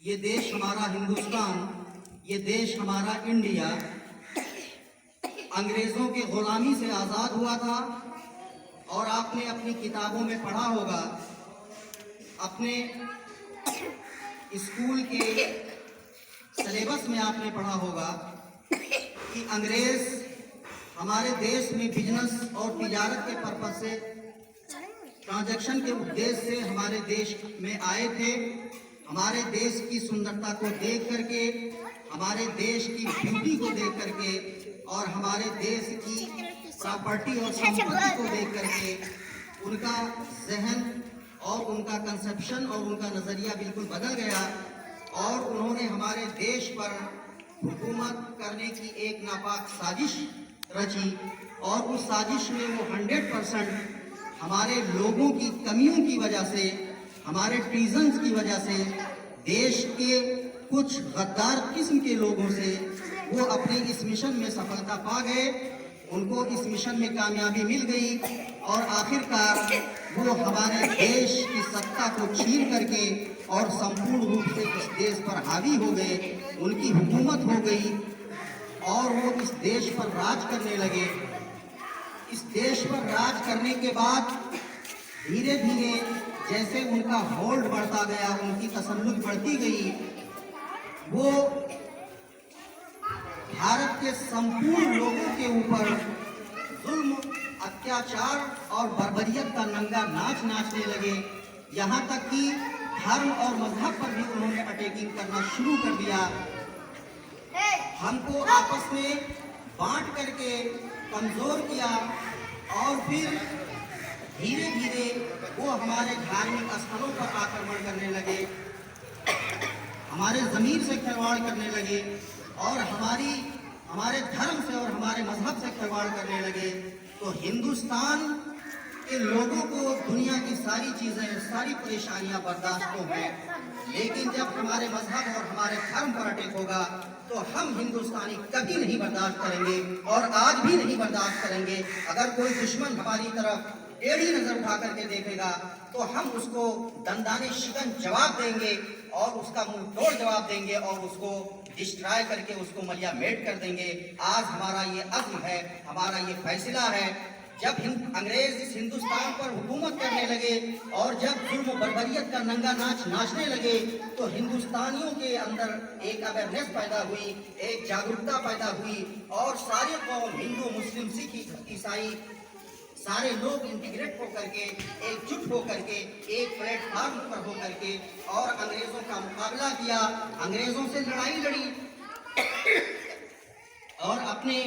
ये देश हमारा हिंदुस्तान, ये देश हमारा इंडिया अंग्रेजों की गुलामी से आज़ाद हुआ था। और आपने अपनी किताबों में पढ़ा होगा, अपने स्कूल के सिलेबस में आपने पढ़ा होगा कि अंग्रेज हमारे देश में बिजनेस और तिजारत के पर्पज से, ट्रांजैक्शन के उद्देश्य से हमारे देश में आए थे। हमारे देश की सुंदरता को देख करके, हमारे देश की ब्यूटी को देख करके और हमारे देश की प्रॉपर्टी और संपत्ति को देख करके उनका जहन और उनका कंसेप्शन और उनका नज़रिया बिल्कुल बदल गया और उन्होंने हमारे देश पर हुकूमत करने की एक नापाक साजिश रची। और उस साजिश में वो 100% हमारे लोगों की कमियों की वजह से, हमारे ट्रीजन्स की वजह से, देश के कुछ गद्दार किस्म के लोगों से वो अपने इस मिशन में सफलता पा गए। उनको इस मिशन में कामयाबी मिल गई और आखिरकार वो हमारे देश की सत्ता को छीन करके और संपूर्ण रूप से इस देश पर हावी हो गए। उनकी हुकूमत हो गई और वो इस देश पर राज करने लगे। इस देश पर राज करने के बाद धीरे धीरे जैसे उनका होल्ड बढ़ता गया, उनकी तसल्लुत बढ़ती गई, वो भारत के संपूर्ण लोगों के ऊपर जुल्म, अत्याचार और बर्बरियत का नंगा नाच नाचने लगे। यहाँ तक कि धर्म और मजहब पर भी उन्होंने अटैकिंग करना शुरू कर दिया। हमको आपस में बांट करके कमजोर किया और फिर धीरे धीरे वो हमारे धार्मिक स्थलों पर आक्रमण करने लगे, हमारे ज़मीर से खिलवाड़ करने लगे और हमारे धर्म से और हमारे मजहब से खिलवाड़ करने लगे। तो हिंदुस्तान के लोगों को दुनिया की सारी चीज़ें, सारी परेशानियां बर्दाश्त तो हैं, लेकिन जब हमारे मजहब और हमारे धर्म पर अटैक होगा तो हम हिंदुस्तानी कभी नहीं बर्दाश्त करेंगे और आज भी नहीं बर्दाश्त करेंगे। अगर कोई दुश्मन हमारी तरफ टेढ़ी नजर उठा करके देखेगा तो हम उसको दंदाने शिकन जवाब देंगे और उसका मुंह तोड़ जवाब देंगे और उसको डिस्ट्रॉय करके उसको मलिया मेट कर देंगे। आज हमारा ये अज़्म है, हमारा ये फैसला है। जब अंग्रेज इस हिंदुस्तान पर हुकूमत करने लगे और जब जुल्म बर्बरियत का नंगा नाच नाचने लगे तो हिंदुस्तानियों के अंदर एक अवेयरनेस पैदा हुई, एक जागरूकता पैदा हुई और सारे कौम, हिंदू, मुस्लिम, सिख, ईसाई, सारे लोग इंटीग्रेट होकर के, एकजुट होकर के, एक प्लेटफार्म पर होकर के और अंग्रेजों का मुकाबला किया, अंग्रेजों से लड़ाई लड़ी और अपने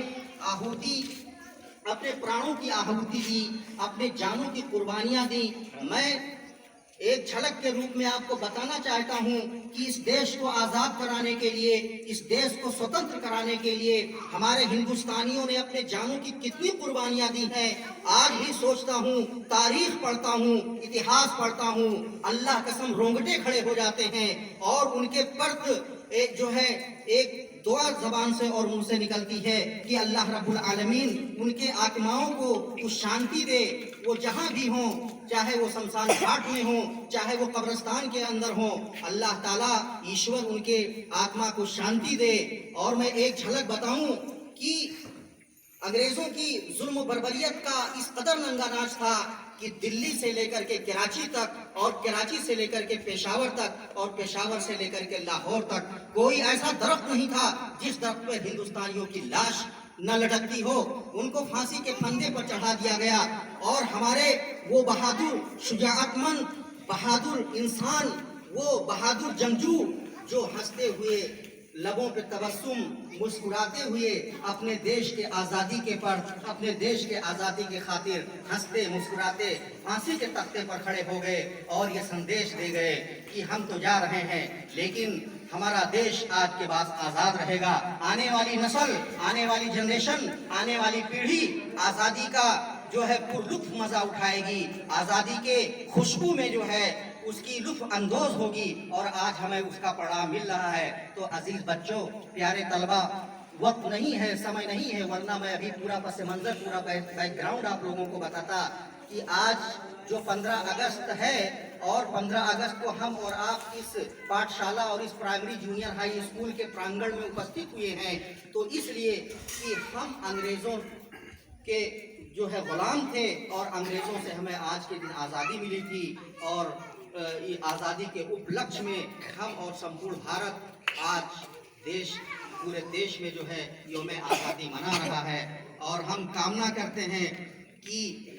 प्राणों की आहुति दी, अपने जानों की कुर्बानियां दी। मैं एक झलक के रूप में आपको बताना चाहता हूं कि इस देश को आजाद कराने के लिए, इस देश को स्वतंत्र कराने के लिए हमारे हिंदुस्तानियों ने अपने जानों की कितनी कुर्बानियां दी हैं। आज भी सोचता हूं, तारीख पढ़ता हूं, इतिहास पढ़ता हूं, अल्लाह कसम रोंगटे खड़े हो जाते हैं और उनके पर्द एक जो है एक दुआ जबान से और मुंह से निकलती है कि अल्लाह रब्बुल आलमीन उनके आत्माओं को कुछ शांति दे। वो जहां भी हों, चाहे वो शमशान घाट में हो, चाहे वो कब्रिस्तान के अंदर हो, अल्लाह ताला ईश्वर उनके आत्मा को शांति दे। और मैं एक झलक बताऊं कि अंग्रेजों की जुल्म बर्बरियत का इस कदर नंगा नाच था कि दिल्ली से लेकर के कराची तक और कराची से लेकर के पेशावर तक और पेशावर से लेकर के लाहौर तक कोई ऐसा दरख्त नहीं था जिस दरख्त पर हिंदुस्तानियों की लाश न लटकती हो। उनको फांसी के फंदे पर चढ़ा दिया गया और हमारे वो बहादुर, शुजाअतमंद, बहादुर इंसान, वो बहादुर जंगजू जो हंसते हुए, लबों पे तबस्सुम, मुस्कुराते हुए अपने देश के आज़ादी के पर, अपने देश के आज़ादी के खातिर हंसते मुस्कुराते फांसी के तख्ते पर खड़े हो गए और ये संदेश दे गए कि हम तो जा रहे हैं लेकिन हमारा देश आज के बाद आज़ाद रहेगा। आने वाली नस्ल, आने वाली जनरेशन, आने वाली पीढ़ी आज़ादी का जो है पुरलुत्फ मजा उठाएगी, आज़ादी के खुशबू में जो है उसकी लुत्फ अंदोज होगी और आज हमें उसका परिणाम मिल रहा है। तो अजीज बच्चों, प्यारे तलबा, वक्त नहीं है, समय नहीं है, वरना मैं अभी पूरा पस मंजर, पूरा बैकग्राउंड आप लोगों को बताता कि आज जो 15 अगस्त है और 15 अगस्त को हम और आप इस पाठशाला और इस प्राइमरी जूनियर हाई स्कूल के प्रांगण में उपस्थित हुए हैं, तो इसलिए कि हम अंग्रेज़ों के जो है गुलाम थे और अंग्रेज़ों से हमें आज के दिन आज़ादी मिली थी। और ये आज़ादी के उपलक्ष्य में हम और संपूर्ण भारत आज पूरे देश में जो है यौम आज़ादी मना रहा है। और हम कामना करते हैं कि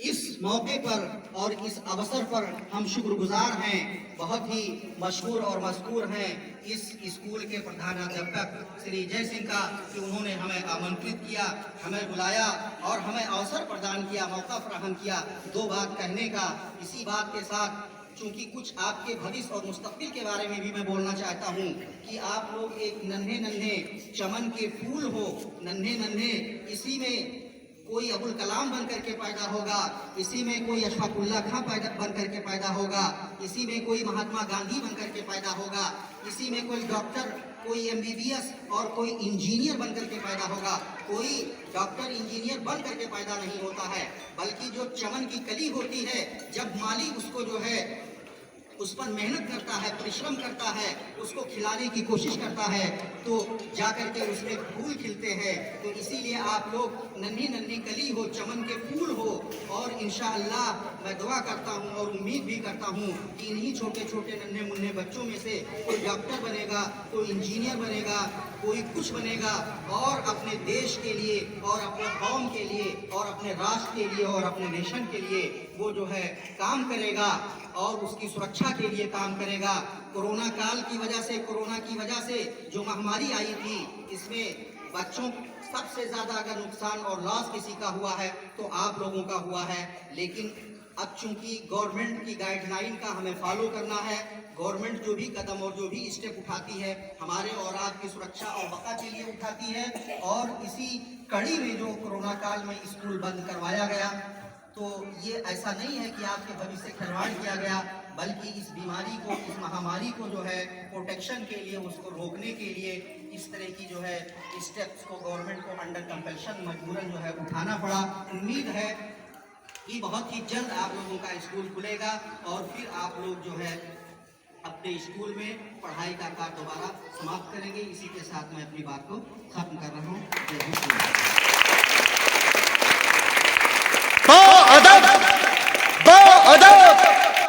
इस मौके पर और इस अवसर पर हम शुक्रगुजार हैं, बहुत ही मशहूर और मज़कूर हैं इस स्कूल के प्रधानाध्यापक श्री जय सिंह का कि उन्होंने हमें आमंत्रित किया, हमें बुलाया और हमें अवसर प्रदान किया, मौका फराहम किया दो बात कहने का। इसी बात के साथ चूंकि कुछ आपके भविष्य और मुस्तकबिल के बारे में भी मैं बोलना चाहता हूँ कि आप लोग एक नन्हे नन्हे चमन के फूल हो, नन्हे नन्हे, इसी में कोई अबुल कलाम बन करके पैदा होगा, इसी में कोई अशफाकुल्ला खां बन करके पैदा होगा, इसी में कोई महात्मा गांधी बन करके पैदा होगा, इसी में कोई डॉक्टर, कोई MBBS और कोई इंजीनियर बन करके पैदा होगा। कोई डॉक्टर इंजीनियर बन करके पैदा नहीं होता है, बल्कि जो चमन की कली होती है, जब माली उसको जो है उस पर मेहनत करता है, परिश्रम करता है, उसको खिलाने की कोशिश करता है, तो जा करके उसमें फूल खिलते हैं। तो इसीलिए आप लोग नन्ही नन्ही कली हो, चमन के फूल हो, और इंशाअल्लाह मैं दुआ करता हूँ और उम्मीद भी करता हूँ कि इन्हीं छोटे छोटे नन्हे मुन्ने बच्चों में से कोई डॉक्टर बनेगा, कोई इंजीनियर बनेगा, कोई कुछ बनेगा और अपने देश के लिए और अपने कौम के लिए और अपने राष्ट्र के लिए और अपने नेशन के लिए वो जो है काम करेगा और उसकी सुरक्षा के लिए काम करेगा। कोरोना काल की वजह से, कोरोना की वजह से जो महामारी आई थी, इसमें बच्चों सबसे ज़्यादा अगर नुकसान और लॉस किसी का हुआ है तो आप लोगों का हुआ है। लेकिन अब चूंकि गवर्नमेंट की गाइडलाइन का हमें फॉलो करना है, गवर्नमेंट जो भी कदम और जो भी स्टेप उठाती है हमारे और आपकी सुरक्षा और बका के लिए उठाती है। और इसी कड़ी में जो कोरोना काल में स्कूल बंद करवाया गया, तो ये ऐसा नहीं है कि आपके भविष्य से खिलवाड़ किया गया, बल्कि इस बीमारी को, इस महामारी को जो है प्रोटेक्शन के लिए, उसको रोकने के लिए इस तरह की जो है स्टेप्स को गवर्नमेंट को अंडर कंपल्शन मजबूरन जो है उठाना पड़ा। उम्मीद है कि बहुत ही जल्द आप लोगों का स्कूल खुलेगा और फिर आप लोग जो है अपने स्कूल में पढ़ाई का कार्य दोबारा समाप्त करेंगे। इसी के साथ मैं अपनी बात को खत्म कर रहा हूँ। जय हिंद। तो अदब